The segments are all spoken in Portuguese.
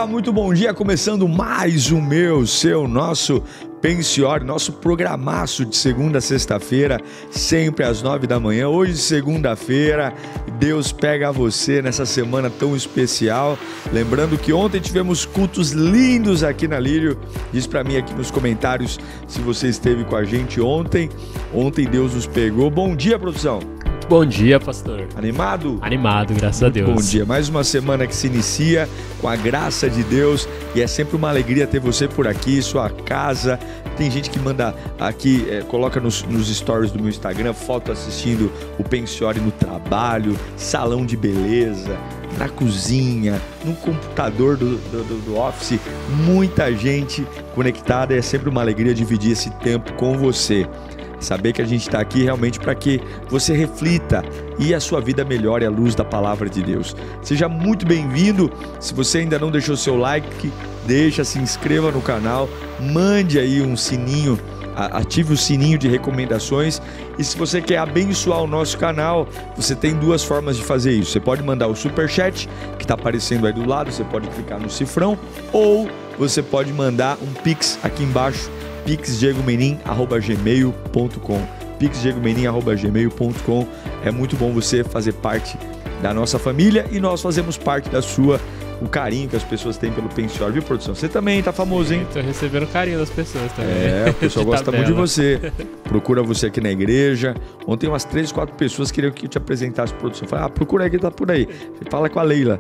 Muito bom dia, começando mais o nosso Pensiore, nosso programaço de segunda a sexta-feira, sempre às 9 da manhã. Hoje, segunda-feira, Deus pega você nessa semana tão especial. Lembrando que ontem tivemos cultos lindos aqui na Lírio. Diz pra mim aqui nos comentários se você esteve com a gente ontem. Ontem Deus nos pegou. Bom dia, produção. Bom dia, pastor. Animado? Animado, graças a Deus. Bom dia, mais uma semana que se inicia com a graça de Deus e é sempre uma alegria ter você por aqui, sua casa. Tem gente que manda aqui, coloca nos stories do meu Instagram, foto assistindo o Pensiore no trabalho, salão de beleza, na cozinha, no computador do office. Muita gente conectada e é sempre uma alegria dividir esse tempo com você. Saber que a gente está aqui realmente para que você reflita e a sua vida melhore à luz da palavra de Deus. Seja muito bem-vindo. Se você ainda não deixou seu like, se inscreva no canal, mande aí um sininho, ative o sininho de recomendações. E se você quer abençoar o nosso canal, você tem duas formas de fazer isso. Você pode mandar o superchat, que está aparecendo aí do lado, você pode clicar no cifrão, ou você pode mandar um pix aqui embaixo, pixdiegomenin@gmail.com. pixdiegomenin@gmail.com. É muito bom você fazer parte da nossa família e nós fazemos parte da sua. O carinho que as pessoas têm pelo Pensiore, viu, produção? Você também tá famoso, hein? Tô recebendo carinho das pessoas também. O pessoal gosta muito de você. Procura você aqui na igreja. Ontem umas 3, 4 pessoas queriam que eu te apresentasse, produção. Falei, procura aqui, tá por aí. Fala com a Leila.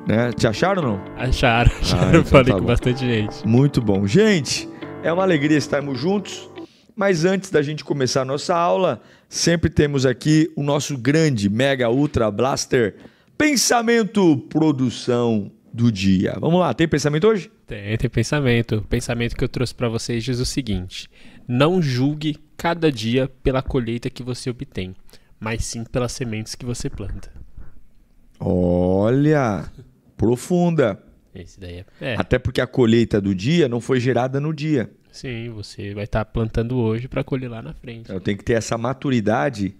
Né? Te acharam ou não? Acharam. Então falei com bastante gente. Muito bom. Gente, é uma alegria estarmos juntos, mas antes da gente começar a nossa aula, sempre temos aqui o nosso grande, mega, ultra blaster, pensamento, produção do dia. Vamos lá, tem pensamento hoje? Tem pensamento. O pensamento que eu trouxe para vocês diz o seguinte: não julgue cada dia pela colheita que você obtém, mas sim pelas sementes que você planta. Olha, profunda. Esse daí Até porque a colheita do dia não foi gerada no dia. Sim, você vai estar plantando hoje para colher lá na frente. Eu tenho que ter essa maturidade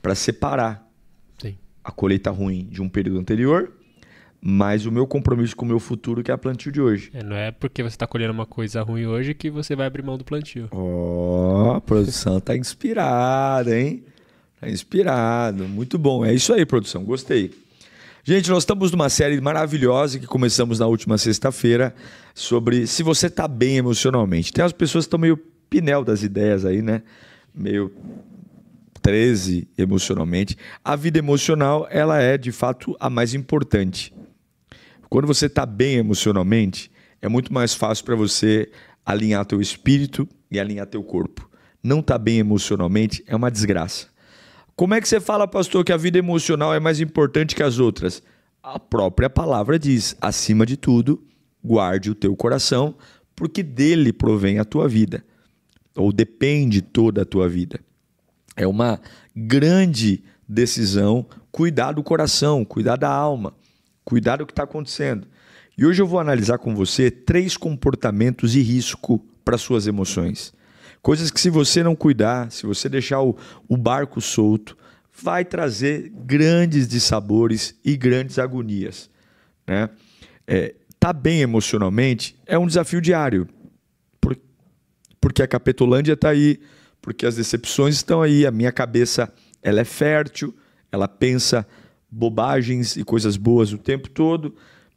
para separar a colheita ruim de um período anterior, mas o meu compromisso com o meu futuro, que é a plantio de hoje. Não é porque você está colhendo uma coisa ruim hoje que você vai abrir mão do plantio. A produção tá inspirada, hein? Tá inspirado. Muito bom. É isso aí, produção. Gostei. Gente, nós estamos numa série maravilhosa que começamos na última sexta-feira sobre se você está bem emocionalmente. Tem as pessoas que estão meio pinel das ideias aí, né? Meio 13 emocionalmente. A vida emocional, ela é de fato a mais importante. Quando você está bem emocionalmente, é muito mais fácil para você alinhar teu espírito e alinhar teu corpo. Não tá bem emocionalmente é uma desgraça. Como é que você fala, pastor, que a vida emocional é mais importante que as outras? A própria palavra diz, acima de tudo, guarde o teu coração, porque dele provém a tua vida, ou depende toda a tua vida. É uma grande decisão cuidar do coração, cuidar da alma, cuidar do que está acontecendo. E hoje eu vou analisar com você 3 comportamentos de risco para suas emoções. Coisas que se você não cuidar, se você deixar o barco solto, vai trazer grandes dissabores e grandes agonias. Né? Tá bem emocionalmente é um desafio diário, porque a Capetolândia está aí, porque as decepções estão aí, a minha cabeça ela é fértil, ela pensa bobagens e coisas boas o tempo todo.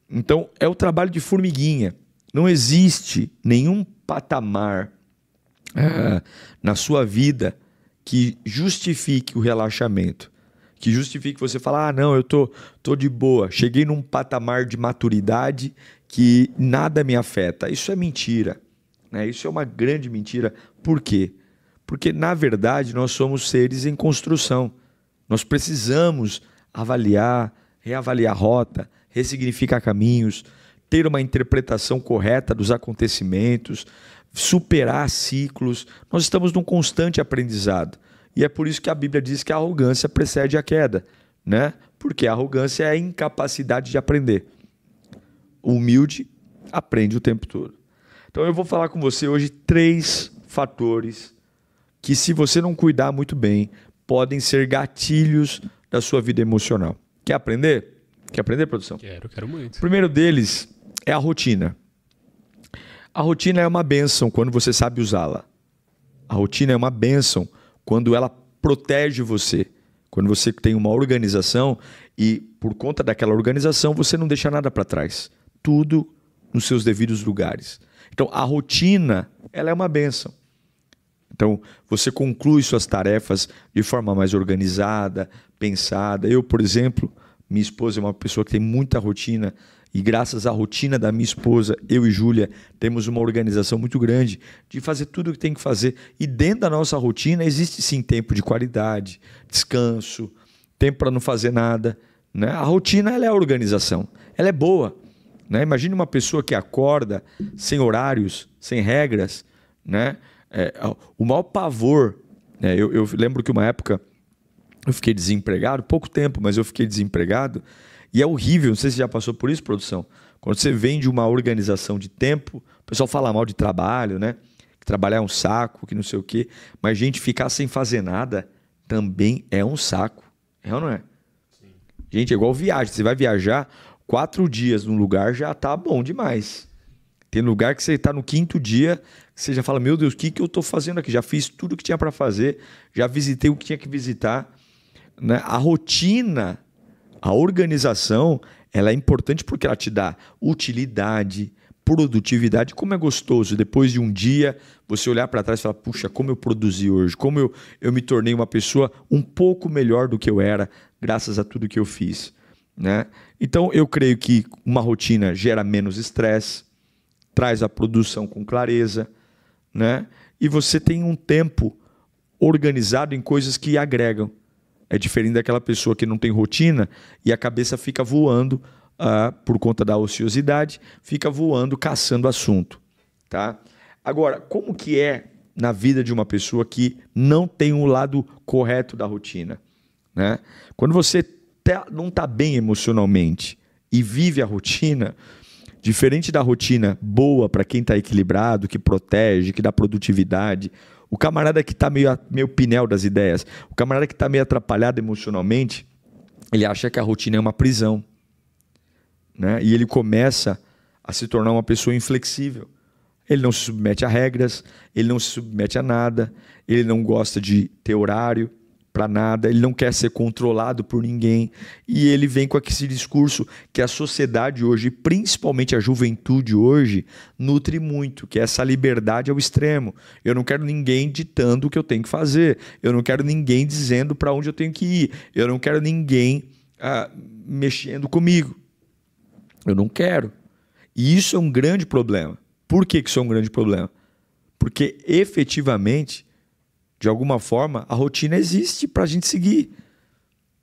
Então é o trabalho de formiguinha. Não existe nenhum patamar na sua vida que justifique o relaxamento, que justifique você falar, não, eu tô de boa, cheguei num patamar de maturidade que nada me afeta. Isso é mentira, né? Isso é uma grande mentira. Por quê? Porque, na verdade, nós somos seres em construção. Nós precisamos avaliar, reavaliar a rota, ressignificar caminhos, ter uma interpretação correta dos acontecimentos, superar ciclos. Nós estamos num constante aprendizado. E é por isso que a Bíblia diz que a arrogância precede a queda, né? Porque a arrogância é a incapacidade de aprender. O humilde aprende o tempo todo. Então eu vou falar com você hoje 3 fatores que, se você não cuidar muito bem, podem ser gatilhos da sua vida emocional. Quer aprender? Quer aprender, produção? Quero muito. O primeiro deles é a rotina. A rotina é uma bênção quando você sabe usá-la. A rotina é uma bênção quando ela protege você. Quando você tem uma organização e, por conta daquela organização, você não deixa nada para trás. Tudo nos seus devidos lugares. Então, a rotina, ela é uma bênção. Então, você conclui suas tarefas de forma mais organizada, pensada. Eu, por exemplo, minha esposa é uma pessoa que tem muita rotina e, graças à rotina da minha esposa, eu e Júlia temos uma organização muito grande de fazer tudo o que tem que fazer. E dentro da nossa rotina existe sim tempo de qualidade, descanso, tempo para não fazer nada, né? A rotina, ela é a organização, ela é boa, né? Imagine uma pessoa que acorda sem horários, sem regras, né? O maior pavor, né? Eu lembro que uma época eu fiquei desempregado, pouco tempo, mas eu fiquei desempregado. E é horrível, não sei se já passou por isso, produção. Quando você vem de uma organização de tempo, o pessoal fala mal de trabalho, né? Que trabalhar é um saco, que não sei o quê. Mas, gente, ficar sem fazer nada também é um saco. É ou não é? Sim. Gente, é igual viagem. Você vai viajar 4 dias num lugar, já tá bom demais. Tem lugar que você está no 5º dia, que você já fala, meu Deus, o que eu estou fazendo aqui? Já fiz tudo que tinha para fazer, já visitei o que tinha que visitar, né? A rotina, a organização, ela é importante porque ela te dá utilidade, produtividade. Como é gostoso depois de um dia você olhar para trás e falar, puxa, como eu produzi hoje, como eu me tornei uma pessoa um pouco melhor do que eu era, graças a tudo que eu fiz, né? Então eu creio que uma rotina gera menos estresse, traz a produção com clareza, né? E você tem um tempo organizado em coisas que agregam. É diferente daquela pessoa que não tem rotina e a cabeça fica voando por conta da ociosidade, fica voando, caçando assunto, tá? Agora, como que é na vida de uma pessoa que não tem um lado correto da rotina, né? Quando você não está bem emocionalmente e vive a rotina, diferente da rotina boa para quem está equilibrado, que protege, que dá produtividade, o camarada que está meio pinel das ideias, o camarada que está meio atrapalhado emocionalmente, ele acha que a rotina é uma prisão, né? E ele começa a se tornar uma pessoa inflexível. Ele não se submete a regras, ele não se submete a nada, ele não gosta de ter horário para nada, ele não quer ser controlado por ninguém, e ele vem com esse discurso que a sociedade hoje, principalmente a juventude hoje, nutre muito, que é essa liberdade ao extremo. Eu não quero ninguém ditando o que eu tenho que fazer, eu não quero ninguém dizendo para onde eu tenho que ir, eu não quero ninguém mexendo comigo, eu não quero. E isso é um grande problema. Por que isso é um grande problema? Porque efetivamente, de alguma forma, a rotina existe para a gente seguir.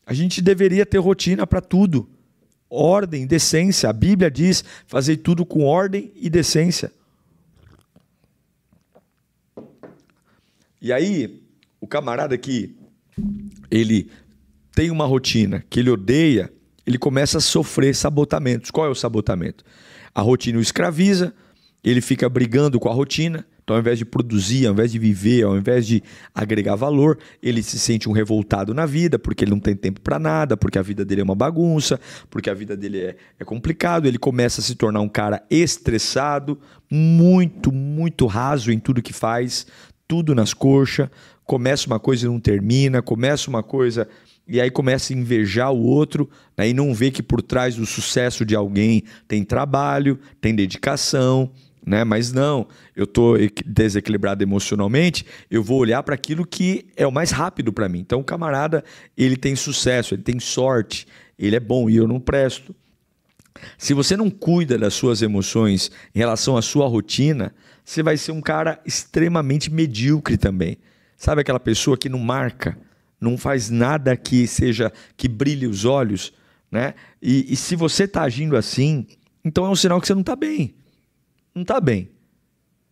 A gente deveria ter rotina para tudo. Ordem, decência. A Bíblia diz fazer tudo com ordem e decência. E aí, o camarada que ele tem uma rotina que ele odeia, ele começa a sofrer sabotamentos. Qual é o sabotamento? A rotina o escraviza, ele fica brigando com a rotina. Então, ao invés de produzir, ao invés de viver, ao invés de agregar valor, ele se sente um revoltado na vida, porque ele não tem tempo para nada, porque a vida dele é uma bagunça, porque a vida dele é complicado. Ele começa a se tornar um cara estressado, muito, muito raso em tudo que faz, tudo nas coxas. Começa uma coisa e não termina, começa uma coisa e aí começa a invejar o outro, né, e não vê que por trás do sucesso de alguém tem trabalho, tem dedicação, né? Mas não, eu estou desequilibrado emocionalmente, eu vou olhar para aquilo que é o mais rápido para mim. Então o camarada, ele tem sucesso, ele tem sorte, ele é bom e eu não presto. Se você não cuida das suas emoções em relação à sua rotina, você vai ser um cara extremamente medíocre também. Sabe aquela pessoa que não marca, não faz nada que brilhe os olhos, né? E se você está agindo assim, então é um sinal que você não está bem. Não está bem.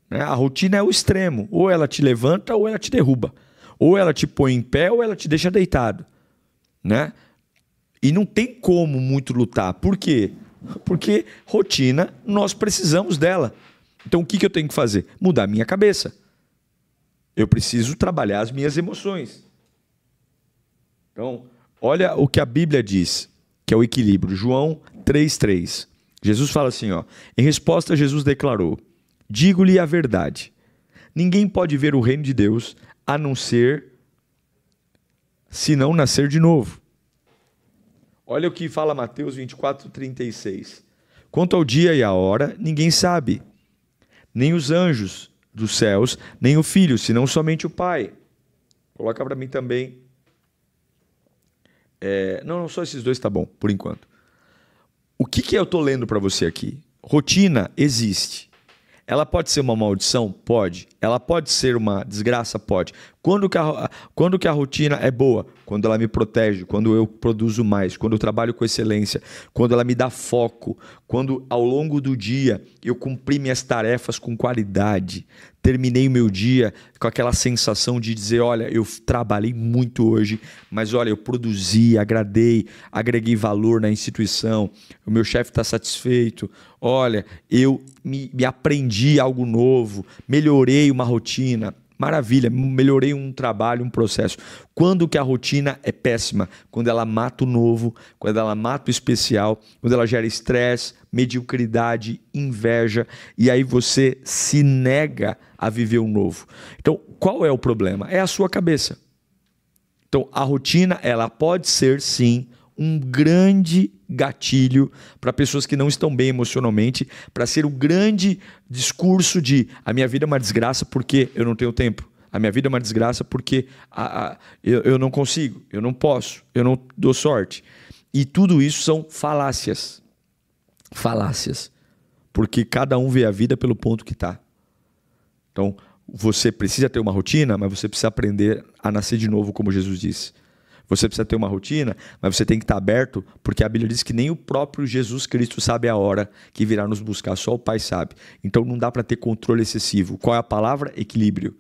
Né? A rotina é o extremo. Ou ela te levanta ou ela te derruba. Ou ela te põe em pé ou ela te deixa deitado. Né? E não tem como muito lutar. Por quê? Porque rotina, nós precisamos dela. Então o que eu tenho que fazer? Mudar a minha cabeça. Eu preciso trabalhar as minhas emoções. Então, olha o que a Bíblia diz, que é o equilíbrio. João 3,3. Jesus fala assim, ó. Em resposta, Jesus declarou: digo-lhe a verdade. Ninguém pode ver o reino de Deus a não ser se não nascer de novo. Olha o que fala Mateus 24:36. Quanto ao dia e à hora, ninguém sabe, nem os anjos dos céus, nem o Filho, senão somente o Pai. Coloca para mim também. Não, só esses dois tá bom, por enquanto. O que eu estou lendo para você aqui? Rotina existe. Ela pode ser uma maldição? Pode. Ela pode ser uma desgraça? Pode. Quando que a rotina é boa? Quando ela me protege, quando eu produzo mais, quando eu trabalho com excelência, quando ela me dá foco, quando ao longo do dia eu cumpri minhas tarefas com qualidade, terminei o meu dia com aquela sensação de dizer, olha, eu trabalhei muito hoje, mas olha, eu produzi, agreguei valor na instituição, o meu chefe está satisfeito, olha, eu me aprendi algo novo, melhorei uma rotina. Maravilha, melhorei um trabalho, um processo. Quando que a rotina é péssima? Quando ela mata o novo, quando ela mata o especial, quando ela gera estresse, mediocridade, inveja, e aí você se nega a viver o novo. Então, qual é o problema? É a sua cabeça. Então, a rotina, ela pode ser, sim, um grande gatilho para pessoas que não estão bem emocionalmente, para ser o grande discurso de a minha vida é uma desgraça porque eu não tenho tempo. A minha vida é uma desgraça porque eu não consigo, eu não posso, eu não dou sorte. E tudo isso são falácias. Falácias. Porque cada um vê a vida pelo ponto que está. Então, você precisa ter uma rotina, mas você precisa aprender a nascer de novo, como Jesus disse. Você precisa ter uma rotina, mas você tem que estar aberto, porque a Bíblia diz que nem o próprio Jesus Cristo sabe a hora que virá nos buscar, só o Pai sabe. Então não dá para ter controle excessivo. Qual é a palavra? Equilíbrio.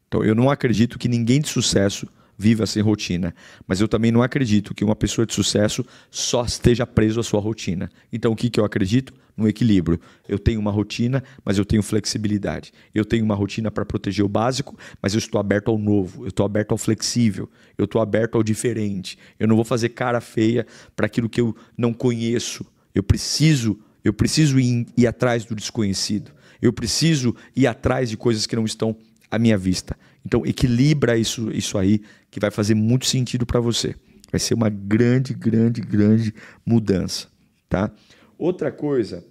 Então eu não acredito que ninguém de sucesso viva sem rotina, mas eu também não acredito que uma pessoa de sucesso só esteja preso à sua rotina. Então o que eu acredito? No equilíbrio. Eu tenho uma rotina, mas eu tenho flexibilidade. Eu tenho uma rotina para proteger o básico, mas eu estou aberto ao novo, eu estou aberto ao flexível, eu estou aberto ao diferente. Eu não vou fazer cara feia para aquilo que eu não conheço. Eu preciso ir atrás do desconhecido. Eu preciso ir atrás de coisas que não estão à minha vista. Então equilibra isso aí, que vai fazer muito sentido para você. Vai ser uma grande, grande, grande mudança, tá? Outra coisa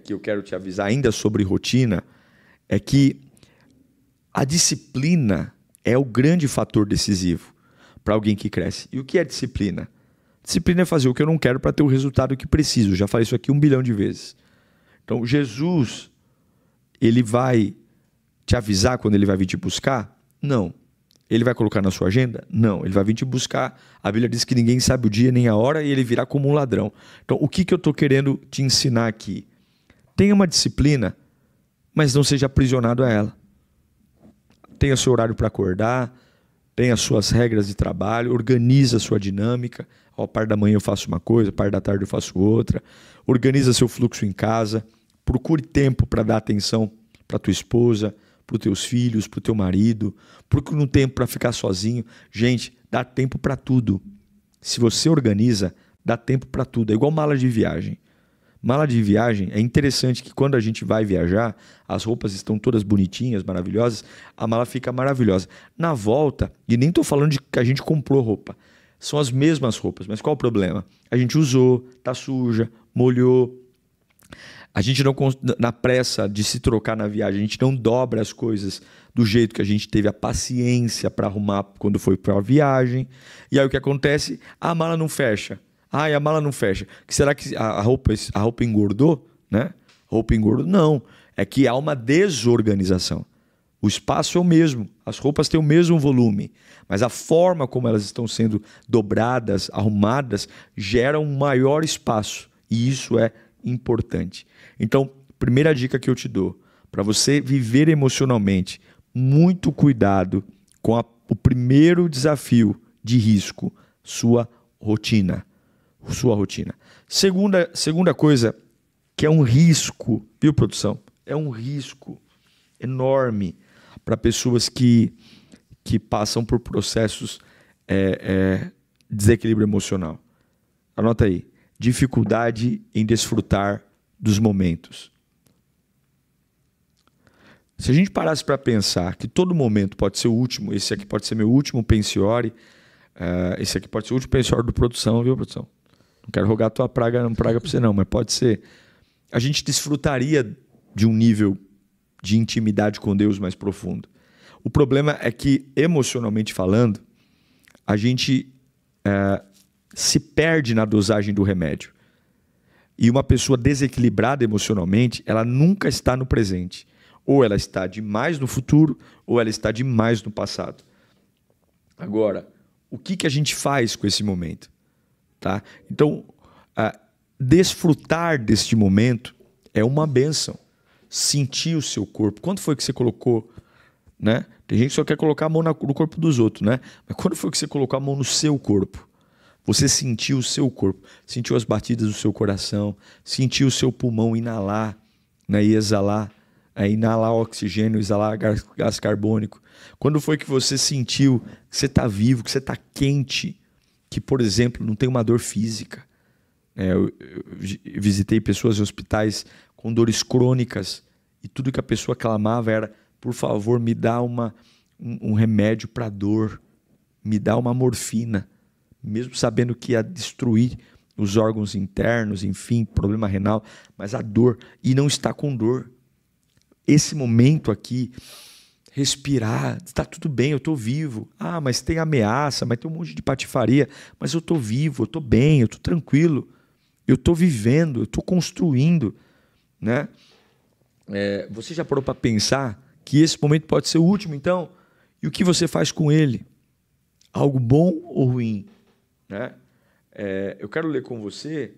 que eu quero te avisar ainda sobre rotina é que a disciplina é o grande fator decisivo para alguém que cresce. E o que é disciplina? Disciplina é fazer o que eu não quero para ter o resultado que preciso. Já falei isso aqui 1 bilhão de vezes. Então, Jesus, ele vai te avisar quando ele vai vir te buscar? Não. Ele vai colocar na sua agenda? Não. Ele vai vir te buscar. A Bíblia diz que ninguém sabe o dia nem a hora e ele virá como um ladrão. Então, o que eu estou querendo te ensinar aqui? Tenha uma disciplina, mas não seja aprisionado a ela. Tenha seu horário para acordar, tenha suas regras de trabalho, organiza a sua dinâmica. Ao par da manhã eu faço uma coisa, ao par da tarde eu faço outra. Organiza seu fluxo em casa. Procure tempo para dar atenção para tua esposa, para os teus filhos, para o teu marido. Procure um tempo para ficar sozinho. Gente, dá tempo para tudo. Se você organiza, dá tempo para tudo. É igual mala de viagem. Mala de viagem, é interessante que quando a gente vai viajar, as roupas estão todas bonitinhas, maravilhosas, a mala fica maravilhosa. Na volta, e nem estou falando de que a gente comprou roupa, são as mesmas roupas, mas qual o problema? A gente usou, tá suja, molhou. A gente não, na pressa de se trocar na viagem, a gente não dobra as coisas do jeito que a gente teve a paciência para arrumar quando foi para a viagem. E aí o que acontece? A mala não fecha. Ah, e a mala não fecha. Será que a roupa engordou? Né? A roupa engordou? Não. É que há uma desorganização. O espaço é o mesmo, as roupas têm o mesmo volume, mas a forma como elas estão sendo dobradas, arrumadas, gera um maior espaço. E isso é importante. Então, primeira dica que eu te dou, para você viver emocionalmente, muito cuidado com o primeiro desafio de risco, sua rotina. Segunda coisa, que é um risco, viu, produção? É um risco enorme para pessoas que passam por processos de desequilíbrio emocional. Anota aí. Dificuldade em desfrutar dos momentos. Se a gente parasse para pensar que todo momento pode ser o último, esse aqui pode ser meu último pensiore, esse aqui pode ser o último pensiore do produção, viu, produção? Não quero rogar tua praga para você não, mas pode ser. A gente desfrutaria de um nível de intimidade com Deus mais profundo. O problema é que, emocionalmente falando, a gente se perde na dosagem do remédio. E uma pessoa desequilibrada emocionalmente, ela nunca está no presente. Ou ela está demais no futuro, ou ela está demais no passado. Agora, o que a gente faz com esse momento? Tá? Então, desfrutar deste momento é uma bênção. Sentir o seu corpo. Quando foi que você colocou, né? Tem gente que só quer colocar a mão no corpo dos outros, né? Mas quando foi que você colocou a mão no seu corpo? Você sentiu o seu corpo, sentiu as batidas do seu coração, sentiu o seu pulmão inalar, né, e exalar, inalar oxigênio, exalar gás carbônico. Quando foi que você sentiu que você está vivo, que você está quente, que, por exemplo, não tem uma dor física? Eu visitei pessoas em hospitais com dores crônicas e tudo que a pessoa clamava era: por favor, me dá um remédio para dor, me dá uma morfina. Mesmo sabendo que ia destruir os órgãos internos, enfim, problema renal, mas a dor, e não está com dor. Esse momento aqui, respirar, está tudo bem, eu estou vivo. Ah, mas tem ameaça, mas tem um monte de patifaria, mas eu estou vivo, eu estou bem, eu estou tranquilo, eu estou vivendo, eu estou construindo, né? Você já parou para pensar que esse momento pode ser o último, então? E o que você faz com ele? Algo bom ou ruim? Né? Eu quero ler com você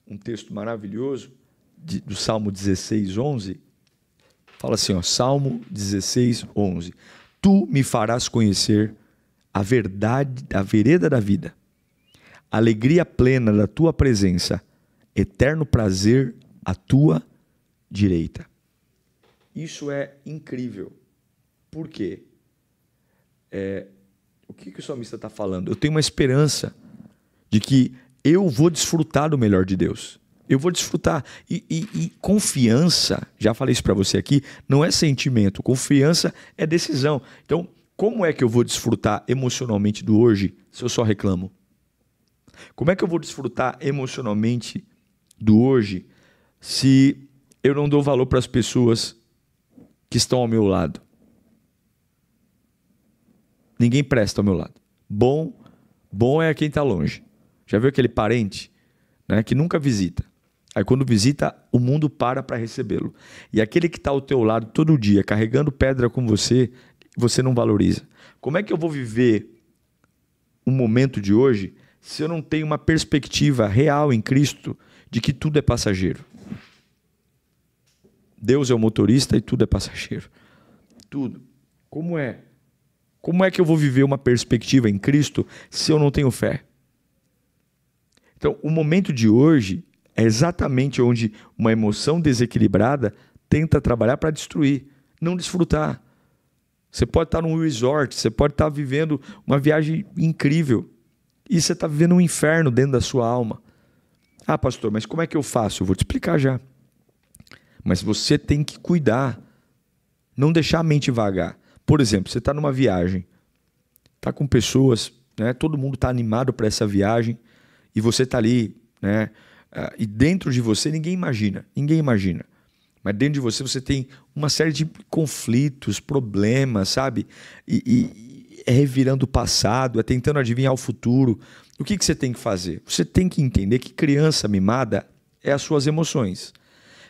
um texto maravilhoso do Salmo 16, 11. Fala assim, ó, Salmo 16, 11. Tu me farás conhecer a verdade, a vereda da vida, alegria plena da tua presença, eterno prazer à tua direita. Isso é incrível. Por quê? O que o salmista está falando? Eu tenho uma esperança de que eu vou desfrutar do melhor de Deus. Eu vou desfrutar. E confiança, já falei isso para você aqui, não é sentimento. Confiança é decisão. Então, como é que eu vou desfrutar emocionalmente do hoje se eu só reclamo? Como é que eu vou desfrutar emocionalmente do hoje se eu não dou valor para as pessoas que estão ao meu lado? Ninguém presta ao meu lado. Bom é quem está longe. Já viu aquele parente, né, que nunca visita? Aí quando visita, o mundo para recebê-lo. E aquele que está ao teu lado todo dia, carregando pedra com você, você não valoriza. Como é que eu vou viver o momento de hoje se eu não tenho uma perspectiva real em Cristo de que tudo é passageiro? Deus é o motorista e tudo é passageiro. Tudo. Como é? Como é que eu vou viver uma perspectiva em Cristo se eu não tenho fé? Então, o momento de hoje é exatamente onde uma emoção desequilibrada tenta trabalhar para destruir, não desfrutar. Você pode estar num resort, você pode estar vivendo uma viagem incrível e você está vivendo um inferno dentro da sua alma. Ah, pastor, mas como é que eu faço? Eu vou te explicar já. Mas você tem que cuidar, não deixar a mente vagar. Por exemplo, você está numa viagem, está com pessoas, né? Todo mundo está animado para essa viagem e você está ali, né? E dentro de você ninguém imagina. Mas dentro de você tem uma série de conflitos, problemas, sabe? E é revirando o passado, é tentando adivinhar o futuro. O que você tem que fazer? Você tem que entender que criança mimada é as suas emoções.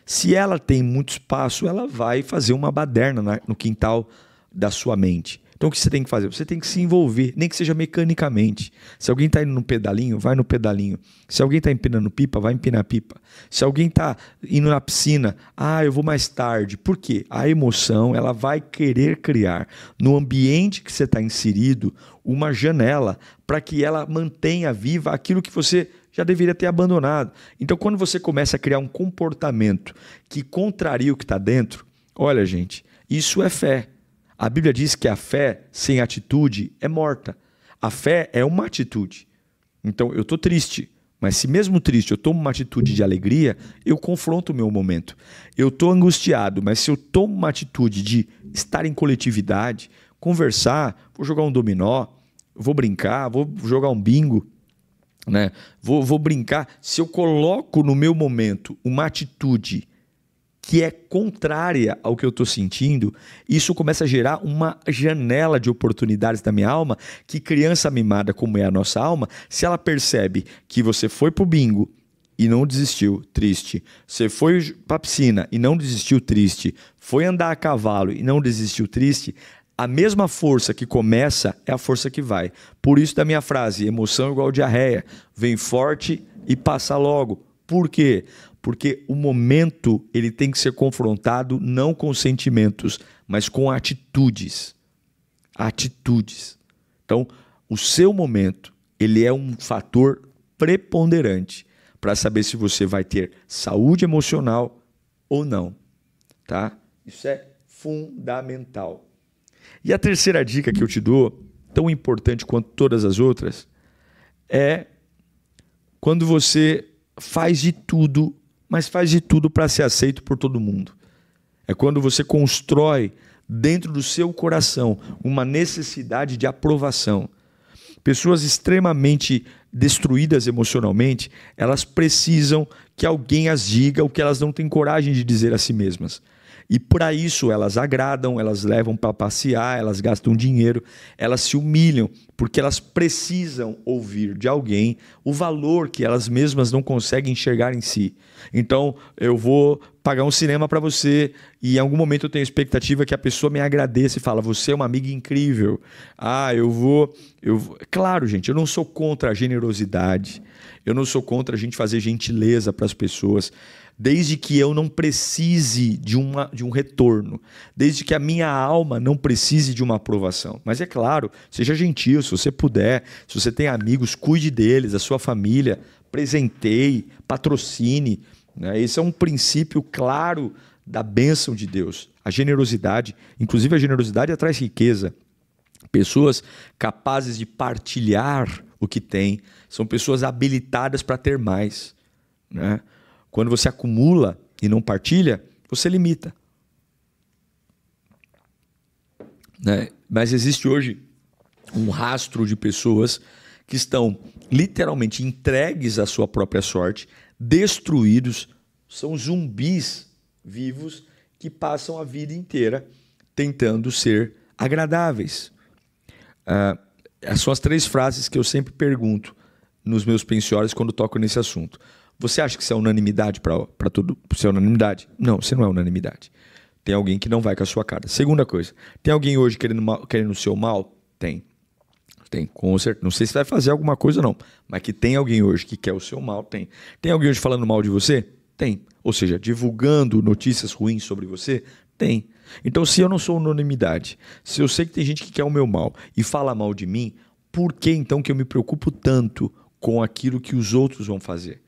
Se ela tem muito espaço, ela vai fazer uma baderna no quintal da sua mente. Então o que você tem que fazer? Você tem que se envolver, nem que seja mecanicamente. Se alguém está indo no pedalinho, vai no pedalinho. Se alguém está empinando pipa, vai empinar pipa. Se alguém está indo na piscina, eu vou mais tarde. Por quê? A emoção, ela vai querer criar no ambiente que você está inserido uma janela para que ela mantenha viva aquilo que você já deveria ter abandonado. Então quando você começa a criar um comportamento que contraria o que está dentro, olha gente, isso é fé. A Bíblia diz que a fé sem atitude é morta. A fé é uma atitude. Então, eu estou triste, mas se mesmo triste eu tomo uma atitude de alegria, eu confronto o meu momento. Eu estou angustiado, mas se eu tomo uma atitude de estar em coletividade, conversar, vou jogar um dominó, vou brincar, vou jogar um bingo, né? Vou brincar. Se eu coloco no meu momento uma atitude que é contrária ao que eu estou sentindo, isso começa a gerar uma janela de oportunidades da minha alma, que criança mimada como é a nossa alma, se ela percebe que você foi pro bingo e não desistiu, triste. Você foi pra piscina e não desistiu, triste. Foi andar a cavalo e não desistiu, triste. A mesma força que começa é a força que vai. Por isso da minha frase, emoção igual diarreia, vem forte e passa logo. Por quê? Porque o momento ele tem que ser confrontado não com sentimentos, mas com atitudes. Atitudes. Então, o seu momento ele é um fator preponderante para saber se você vai ter saúde emocional ou não. Tá? Isso é fundamental. E a terceira dica que eu te dou, tão importante quanto todas as outras, é quando você faz de tudo, mas faz de tudo para ser aceito por todo mundo. É quando você constrói dentro do seu coração uma necessidade de aprovação. Pessoas extremamente destruídas emocionalmente, elas precisam que alguém as diga o que elas não têm coragem de dizer a si mesmas. E para isso elas agradam, elas levam para passear, elas gastam dinheiro, elas se humilham, porque elas precisam ouvir de alguém o valor que elas mesmas não conseguem enxergar em si. Então, eu vou pagar um cinema para você e em algum momento eu tenho expectativa que a pessoa me agradeça e fala, você é uma amiga incrível. Eu vou... Claro, gente, eu não sou contra a generosidade, eu não sou contra a gente fazer gentileza para as pessoas, desde que eu não precise de um retorno, desde que a minha alma não precise de uma aprovação. Mas é claro, seja gentil, se você puder, se você tem amigos, cuide deles, da sua família, presenteie, patrocine. Né? Esse é um princípio claro da bênção de Deus. A generosidade, inclusive a generosidade traz riqueza. Pessoas capazes de partilhar o que têm, são pessoas habilitadas para ter mais. Né? Quando você acumula e não partilha, você limita. Né? Mas existe hoje um rastro de pessoas que estão literalmente entregues à sua própria sorte, destruídos, são zumbis vivos que passam a vida inteira tentando ser agradáveis. São as 3 frases que eu sempre pergunto nos meus pensiórios quando toco nesse assunto. Você acha que isso é unanimidade para tudo? Isso é unanimidade? Não, isso não é unanimidade. Tem alguém que não vai com a sua cara. Segunda coisa, tem alguém hoje querendo o seu mal? Tem. Tem, com certeza. Não sei se vai fazer alguma coisa não, mas que tem alguém hoje que quer o seu mal, tem. Tem alguém hoje falando mal de você? Tem. Ou seja, divulgando notícias ruins sobre você? Tem. Então, se eu não sou unanimidade, se eu sei que tem gente que quer o meu mal e fala mal de mim, por que então que eu me preocupo tanto com aquilo que os outros vão fazer?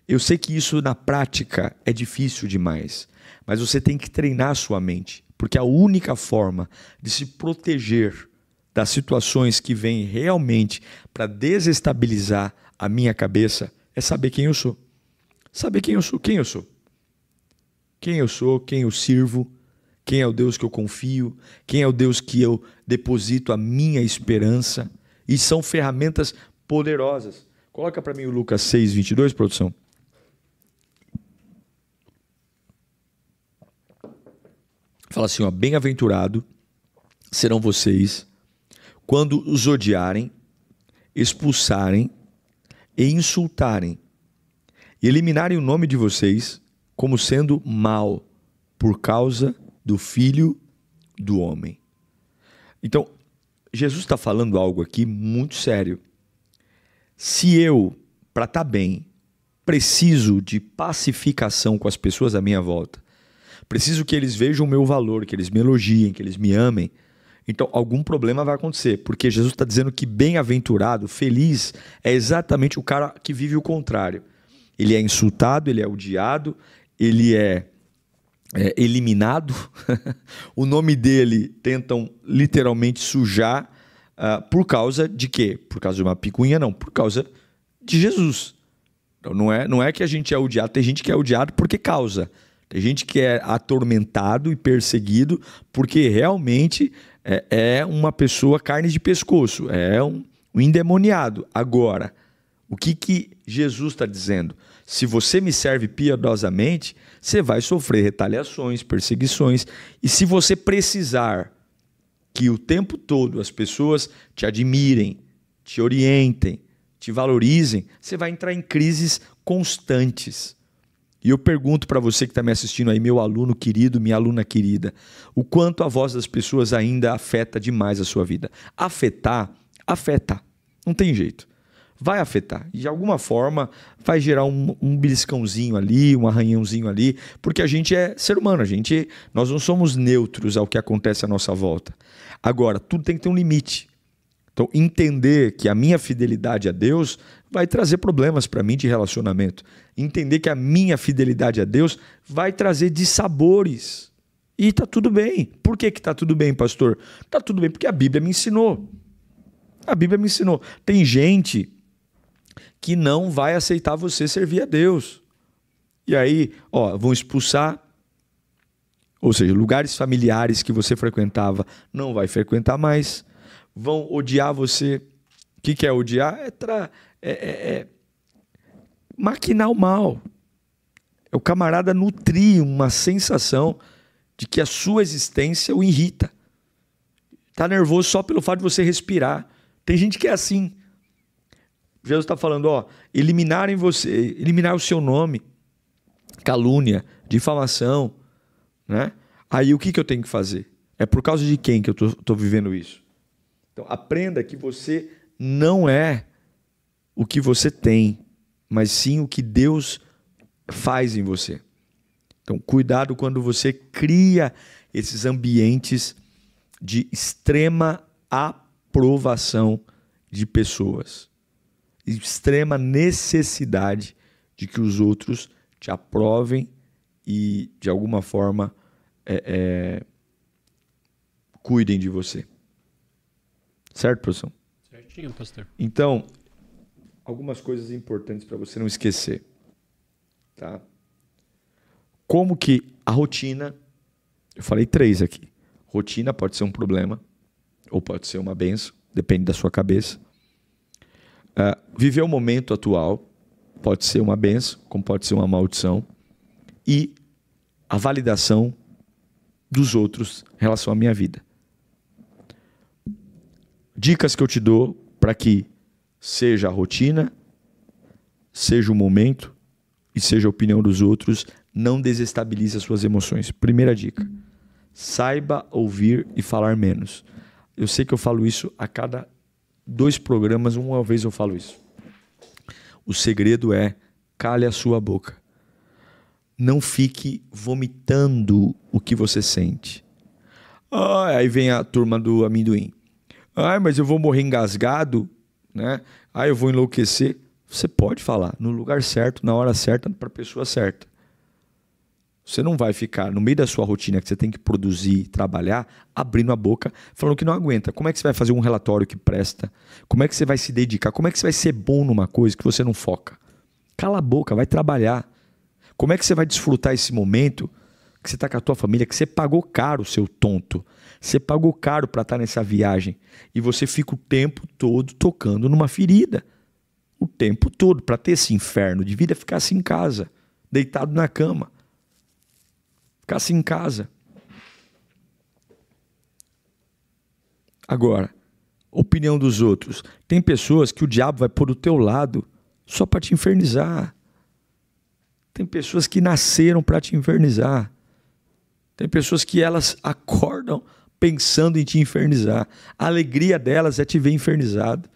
Eu sei que isso na prática é difícil demais, mas você tem que treinar a sua mente, porque a única forma de se proteger das situações que vêm realmente para desestabilizar a minha cabeça é saber quem eu sou. Saber quem eu sou, quem eu sou. Quem eu sou, quem eu sirvo, quem é o Deus que eu confio, quem é o Deus que eu deposito a minha esperança. E são ferramentas poderosas. Coloca para mim o Lucas 6:22, produção. Fala assim, bem-aventurado serão vocês quando os odiarem, expulsarem e insultarem, e eliminarem o nome de vocês como sendo mal por causa do Filho do Homem. Então, Jesus está falando algo aqui muito sério. Se eu, para estar bem, preciso de pacificação com as pessoas à minha volta, preciso que eles vejam o meu valor, que eles me elogiem, que eles me amem, então algum problema vai acontecer, porque Jesus está dizendo que bem-aventurado, feliz, é exatamente o cara que vive o contrário. Ele é insultado, ele é odiado, ele é eliminado, o nome dele tentam literalmente sujar, por causa de quê? Por causa de uma picuinha? Não, por causa de Jesus. Então, não é que a gente é odiado, tem gente que é odiado porque causa. Tem gente que é atormentado e perseguido porque realmente é uma pessoa carne de pescoço, é um endemoniado. Agora, o que Jesus está dizendo? Se você me serve piedosamente, você vai sofrer retaliações, perseguições, e se você precisar que o tempo todo as pessoas te admirem, te orientem, te valorizem, você vai entrar em crises constantes. E eu pergunto para você que está me assistindo aí, meu aluno querido, minha aluna querida, o quanto a voz das pessoas ainda afeta demais a sua vida. Afeta. Não tem jeito. Vai afetar. E de alguma forma vai gerar um beliscãozinho ali, um arranhãozinho ali, porque a gente é ser humano, nós não somos neutros ao que acontece à nossa volta. Agora, tudo tem que ter um limite. Então, entender que a minha fidelidade a Deus vai trazer problemas para mim de relacionamento. Entender que a minha fidelidade a Deus vai trazer dissabores. E está tudo bem. Por que está tudo bem, pastor? Está tudo bem porque a Bíblia me ensinou. A Bíblia me ensinou. Tem gente que não vai aceitar você servir a Deus. E aí, vão expulsar. Ou seja, lugares familiares que você frequentava, não vai frequentar mais. Vão odiar você. O que é odiar? É maquinar o mal. É o camarada nutrir uma sensação de que a sua existência o irrita. Está nervoso só pelo fato de você respirar. Tem gente que é assim. Jesus está falando, eliminarem você, eliminar o seu nome, calúnia, difamação, né? Aí o que eu tenho que fazer? É por causa de quem que eu estou vivendo isso? Então, aprenda que você não é o que você tem, mas sim o que Deus faz em você. Então, cuidado quando você cria esses ambientes de extrema aprovação de pessoas, extrema necessidade de que os outros te aprovem e, de alguma forma, cuidem de você. Certo, professor? Certinho, pastor. Então, algumas coisas importantes para você não esquecer. Tá? Como que a rotina, eu falei 3 aqui. Rotina pode ser um problema ou pode ser uma bênção, depende da sua cabeça. Viver o momento atual pode ser uma bênção, como pode ser uma maldição. E a validação dos outros em relação à minha vida. Dicas que eu te dou para que seja a rotina, seja o momento e seja a opinião dos outros, não desestabilize as suas emoções. Primeira dica, saiba ouvir e falar menos. Eu sei que eu falo isso a cada 2 programas, uma vez eu falo isso. O segredo é, cale a sua boca. Não fique vomitando o que você sente. Aí vem a turma do amendoim. Mas eu vou morrer engasgado, né? Eu vou enlouquecer. Você pode falar no lugar certo, na hora certa, para a pessoa certa. Você não vai ficar no meio da sua rotina que você tem que produzir, trabalhar, abrindo a boca, falando que não aguenta. Como é que você vai fazer um relatório que presta? Como é que você vai se dedicar? Como é que você vai ser bom numa coisa que você não foca? Cala a boca, vai trabalhar. Como é que você vai desfrutar esse momento que você está com a tua família, que você pagou caro, seu tonto? Você pagou caro para estar nessa viagem e você fica o tempo todo tocando numa ferida. O tempo todo, para ter esse inferno de vida, ficasse em casa, deitado na cama. Ficasse em casa. Agora, opinião dos outros. Tem pessoas que o diabo vai pôr do teu lado só para te infernizar. Tem pessoas que nasceram para te infernizar. Tem pessoas que elas acordam pensando em te infernizar. A alegria delas é te ver infernizado.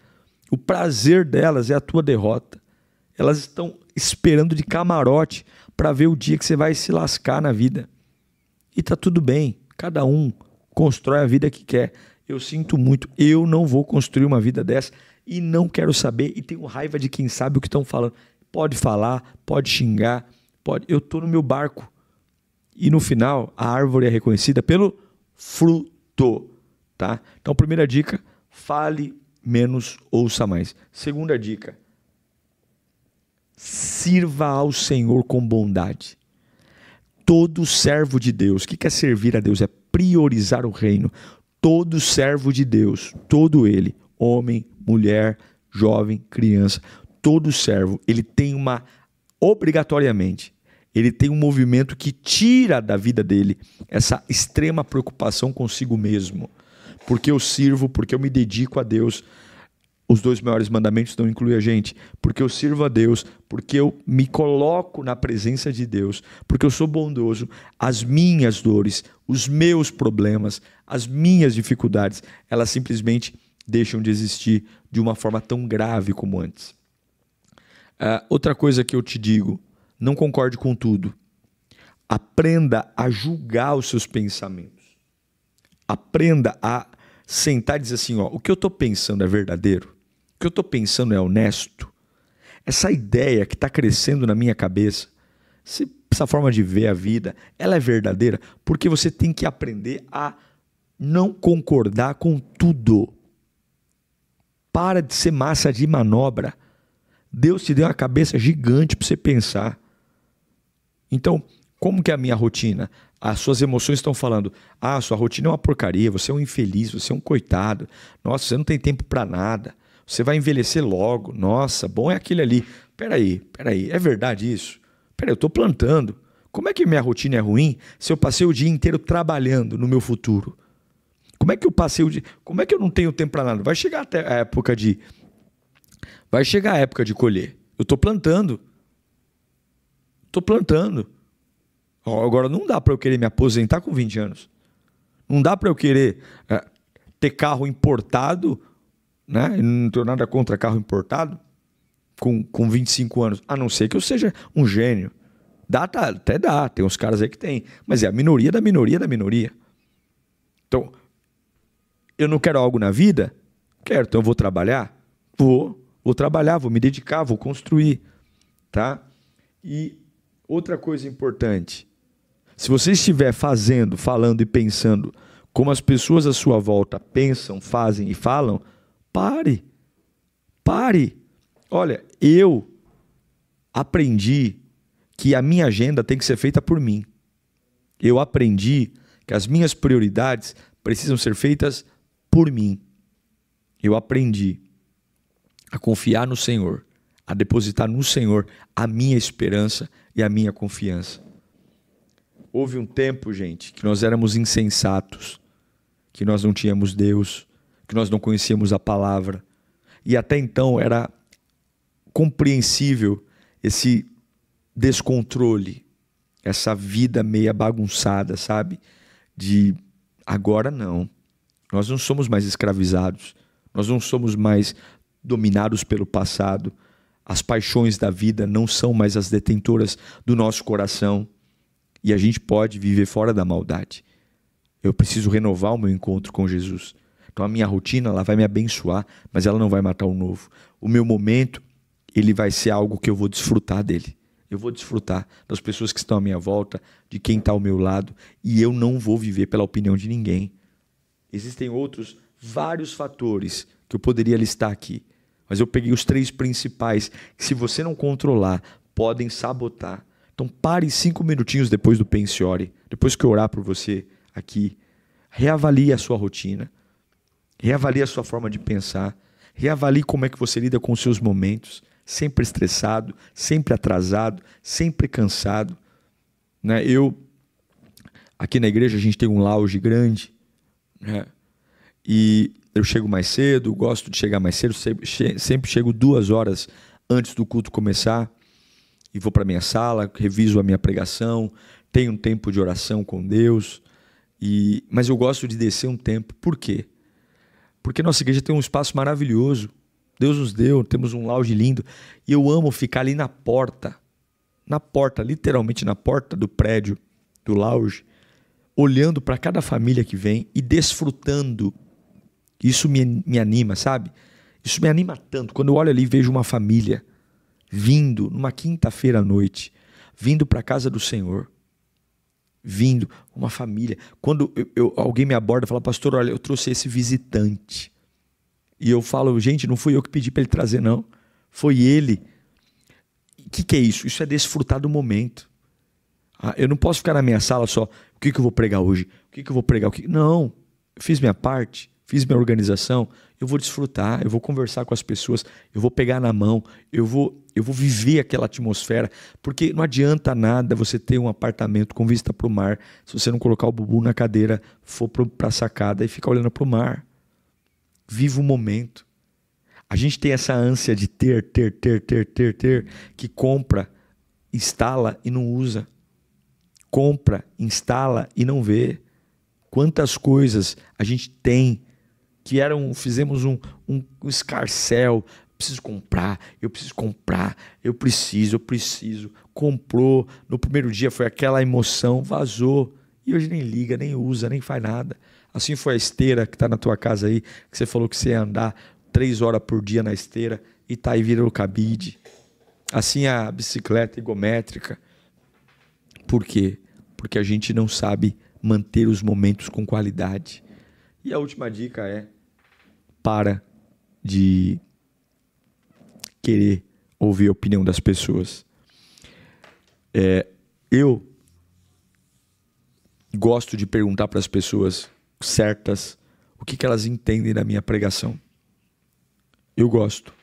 O prazer delas é a tua derrota. Elas estão esperando de camarote para ver o dia que você vai se lascar na vida. E tá tudo bem, cada um constrói a vida que quer. Eu sinto muito, eu não vou construir uma vida dessa e não quero saber e tenho raiva de quem sabe o que estão falando. Pode falar, pode xingar, pode. Eu estou no meu barco. E no final, a árvore é reconhecida pelo fruto, tá? Então, primeira dica, fale menos, ouça mais. Segunda dica, sirva ao Senhor com bondade. Todo servo de Deus, o que é servir a Deus? É priorizar o reino. Todo servo de Deus, todo ele, homem, mulher, jovem, criança, todo servo, ele tem obrigatoriamente, ele tem um movimento que tira da vida dele essa extrema preocupação consigo mesmo. Porque eu sirvo, porque eu me dedico a Deus. Os 2 maiores mandamentos não incluem a gente. Porque eu sirvo a Deus, porque eu me coloco na presença de Deus, porque eu sou bondoso. As minhas dores, os meus problemas, as minhas dificuldades, elas simplesmente deixam de existir de uma forma tão grave como antes. Outra coisa que eu te digo, não concorde com tudo. Aprenda a julgar os seus pensamentos. Aprenda a sentar e dizer assim, o que eu estou pensando é verdadeiro? O que eu estou pensando é honesto? Essa ideia que está crescendo na minha cabeça, essa forma de ver a vida, ela é verdadeira? Porque você tem que aprender a não concordar com tudo. Para de ser massa de manobra. Deus te deu uma cabeça gigante para você pensar. Então, como que é a minha rotina? As suas emoções estão falando, sua rotina é uma porcaria, você é um infeliz, você é um coitado, nossa, você não tem tempo para nada, você vai envelhecer logo, nossa, bom é aquele ali. Peraí, é verdade isso? Peraí, eu estou plantando. Como é que minha rotina é ruim se eu passei o dia inteiro trabalhando no meu futuro? Como é que eu passei o dia? Como é que eu não tenho tempo para nada? Vai chegar até a época de colher. Eu estou plantando. Agora não dá para eu querer me aposentar com 20 anos. Não dá para eu querer ter carro importado, né? Eu não tenho nada contra carro importado com 25 anos, a não ser que eu seja um gênio. Até dá, tem uns caras aí que tem, mas é a minoria da minoria da minoria. Então, eu não quero algo na vida? Quero, então eu vou trabalhar? Vou trabalhar, vou me dedicar, vou construir, tá? E outra coisa importante, se você estiver fazendo, falando e pensando como as pessoas à sua volta pensam, fazem e falam, pare. Olha, eu aprendi que a minha agenda tem que ser feita por mim. Eu aprendi que as minhas prioridades precisam ser feitas por mim. Eu aprendi a confiar no Senhor, a depositar no Senhor a minha esperança e a minha confiança. Houve um tempo, gente, que nós éramos insensatos, que nós não tínhamos Deus, que nós não conhecíamos a palavra. E até então era compreensível esse descontrole, essa vida meia bagunçada, sabe? Agora não. Nós não somos mais escravizados, nós não somos mais dominados pelo passado. As paixões da vida não são mais as detentoras do nosso coração. E a gente pode viver fora da maldade. Eu preciso renovar o meu encontro com Jesus. Então a minha rotina, ela vai me abençoar, mas ela não vai matar o novo. O meu momento, ele vai ser algo que eu vou desfrutar dele. Eu vou desfrutar das pessoas que estão à minha volta, de quem está ao meu lado, e eu não vou viver pela opinião de ninguém. Existem vários fatores que eu poderia listar aqui, mas eu peguei os 3 principais, que se você não controlar, podem sabotar. Então pare 5 minutinhos depois do Pense e Ore, depois que eu orar por você aqui, reavalie a sua rotina, reavalie a sua forma de pensar, reavalie como é que você lida com os seus momentos, sempre estressado, sempre atrasado, sempre cansado. Né? Aqui na igreja a gente tem um lounge grande, né? E eu chego mais cedo, gosto de chegar mais cedo, sempre chego 2 horas antes do culto começar, e vou para a minha sala, reviso a minha pregação, tenho um tempo de oração com Deus, Mas eu gosto de descer um tempo. Por quê? Porque nossa igreja tem um espaço maravilhoso. Deus nos deu, temos um lounge lindo. E eu amo ficar ali na porta, literalmente na porta do prédio, do lounge, olhando para cada família que vem e desfrutando. Isso me anima, sabe? Isso me anima tanto. Quando eu olho ali e vejo uma família vindo, numa quinta-feira à noite, vindo para a casa do Senhor, vindo, uma família. Quando alguém me aborda e fala, pastor, olha, eu trouxe esse visitante. E eu falo, gente, não fui eu que pedi para ele trazer, não. Foi ele. O que é isso? Isso é desfrutar do momento. Eu não posso ficar na minha sala só, o que eu vou pregar hoje? O que eu vou pregar? Não, eu fiz minha parte, fiz minha organização, eu vou desfrutar, eu vou conversar com as pessoas, eu vou pegar na mão, eu vou viver aquela atmosfera, porque não adianta nada você ter um apartamento com vista para o mar, se você não colocar o bubu na cadeira, for para a sacada e ficar olhando para o mar. Viva o momento. A gente tem essa ânsia de ter, que compra, instala e não usa. Compra, instala e não vê. Quantas coisas a gente tem que fizemos um escarcéu. Eu preciso. Comprou, no primeiro dia foi aquela emoção, vazou. E hoje nem liga, nem usa, nem faz nada. Assim foi a esteira que está na tua casa aí, que você falou que você ia andar 3 horas por dia na esteira e tá aí virando cabide. Assim a bicicleta ergométrica. Por quê? Porque a gente não sabe manter os momentos com qualidade. E a última dica é: para de querer ouvir a opinião das pessoas. Eu gosto de perguntar para as pessoas certas o que elas entendem da minha pregação. Eu gosto.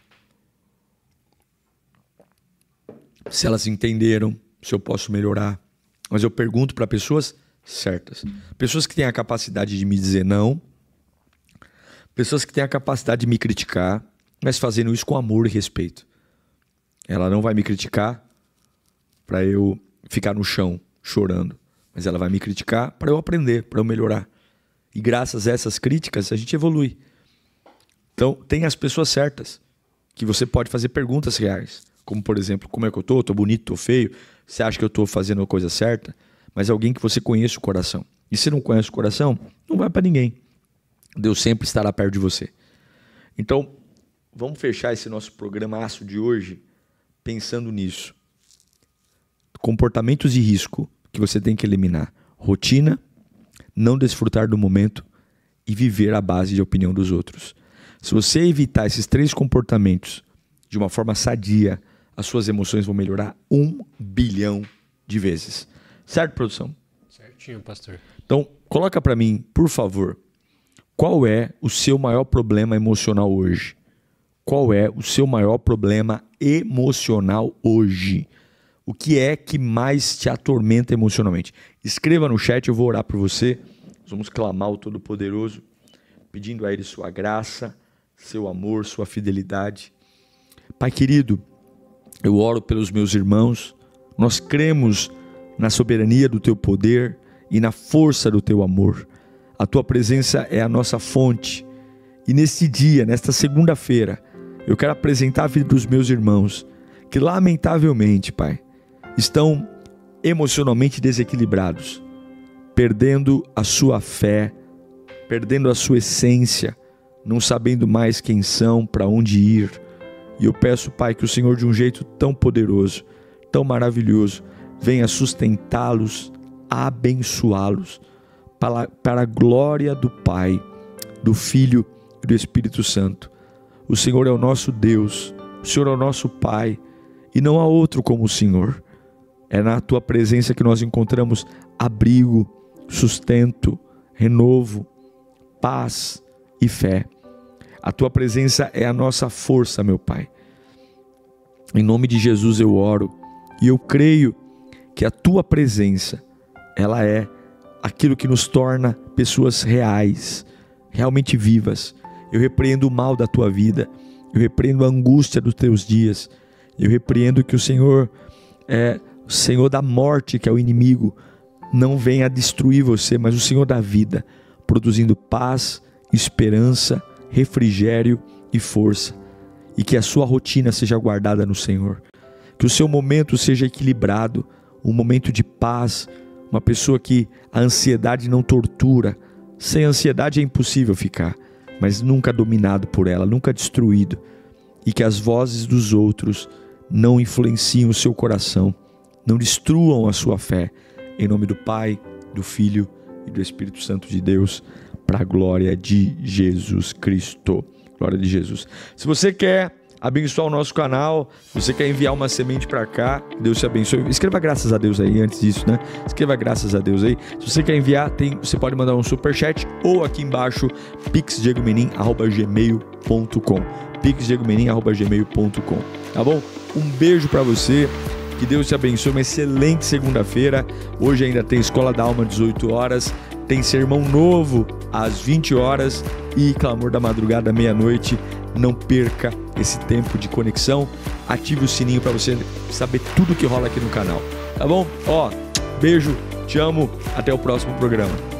Se elas entenderam, se eu posso melhorar. Mas eu pergunto para pessoas certas. Pessoas que têm a capacidade de me dizer não. Pessoas que têm a capacidade de me criticar, mas fazendo isso com amor e respeito. Ela não vai me criticar para eu ficar no chão chorando. Mas ela vai me criticar para eu aprender, para eu melhorar. E graças a essas críticas a gente evolui. Então tem as pessoas certas, que você pode fazer perguntas reais. Como por exemplo, como é que eu tô? Tô bonito, tô feio? Você acha que eu tô fazendo a coisa certa? Mas alguém que você conheça o coração. E se não conhece o coração, não vai para ninguém. Deus sempre estará perto de você. Então, vamos fechar esse nosso programaço de hoje pensando nisso. Comportamentos de risco que você tem que eliminar. Rotina, não desfrutar do momento e viver à base de opinião dos outros. Se você evitar esses 3 comportamentos de uma forma sadia, as suas emoções vão melhorar 1 bilhão de vezes. Certo, produção? Certinho, pastor. Então, coloca para mim, por favor, qual é o seu maior problema emocional hoje? Qual é o seu maior problema emocional hoje? O que é que mais te atormenta emocionalmente? Escreva no chat, eu vou orar por você. Nós vamos clamar ao Todo-Poderoso, pedindo a Ele sua graça, seu amor, sua fidelidade. Pai querido, eu oro pelos meus irmãos. Nós cremos na soberania do Teu poder e na força do Teu amor. A Tua presença é a nossa fonte. E neste dia, nesta segunda-feira, eu quero apresentar a vida dos meus irmãos, que lamentavelmente, Pai, estão emocionalmente desequilibrados, perdendo a sua fé, perdendo a sua essência, não sabendo mais quem são, para onde ir. E eu peço, Pai, que o Senhor, de um jeito tão poderoso, tão maravilhoso, venha sustentá-los, abençoá-los, para a glória do Pai, do Filho e do Espírito Santo. O Senhor é o nosso Deus, o Senhor é o nosso Pai, e não há outro como o Senhor. É na Tua presença que nós encontramos abrigo, sustento, renovo, paz e fé. A Tua presença é a nossa força, meu Pai. Em nome de Jesus eu oro e eu creio que a Tua presença, ela é aquilo que nos torna pessoas reais, realmente vivas. Eu repreendo o mal da Tua vida, eu repreendo a angústia dos Teus dias, eu repreendo que o Senhor é o Senhor da morte, que é o inimigo, não venha a destruir você, mas o Senhor dá vida, produzindo paz, esperança, refrigério e força. E que a sua rotina seja guardada no Senhor. Que o seu momento seja equilibrado, um momento de paz, uma pessoa que a ansiedade não tortura. Sem ansiedade é impossível ficar, mas nunca dominado por ela, nunca destruído. E que as vozes dos outros não influenciem o seu coração, não destruam a sua fé. Em nome do Pai, do Filho e do Espírito Santo de Deus, para a glória de Jesus Cristo. Glória de Jesus. Se você quer abençoar o nosso canal, você quer enviar uma semente para cá, Deus te abençoe. Escreva graças a Deus aí antes disso, né? Escreva graças a Deus aí. Se você quer enviar, você pode mandar um superchat ou aqui embaixo, pixdiegomenin@gmail.com. pixdiegomenin@gmail.com. Tá bom? Um beijo para você. Que Deus te abençoe. Uma excelente segunda-feira. Hoje ainda tem Escola da Alma às 18 horas. Tem sermão novo às 20 horas e Clamor da Madrugada à meia-noite. Não perca esse tempo de conexão. Ative o sininho para você saber tudo que rola aqui no canal. Tá bom? Beijo, te amo. Até o próximo programa.